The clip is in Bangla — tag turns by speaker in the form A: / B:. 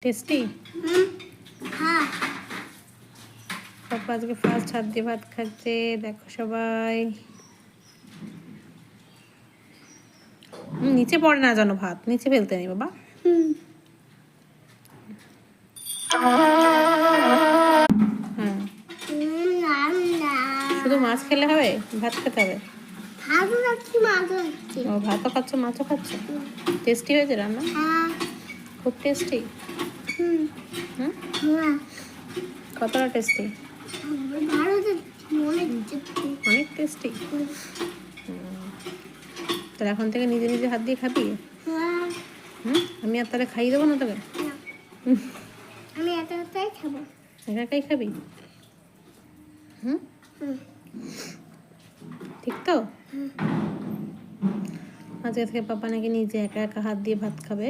A: টেস্টি?
B: হ্যাঁ।
A: পাপা আজকে ফার্স্ট হাত দিয়ে ভাত খাচ্ছে, দেখো সবাই। নিচে পড়ে না জানো ভাত, নিচে ফেলতে নেই বাবা। হ্যাঁ, শুধু মাছ খেলে হবে, ভাত খেতে হবে? ও, ভাতও খাচ্ছ, মাছও খাচ্ছ। টেস্টি হয়েছে রান্না? খুব টেস্টি। কতটা টেস্টি? অনেক টেস্টি। তাহলে এখন থেকে নিজে নিজে হাত দিয়ে খাবি? আমি আর তাহলে খাইয়ে দেবো না তোকে?
B: আমি একাই খাবো।
A: একাই খাবি? ঠিক তো? আজকে থেকে পাপা নাকি নিজে একা একা হাত দিয়ে ভাত খাবে।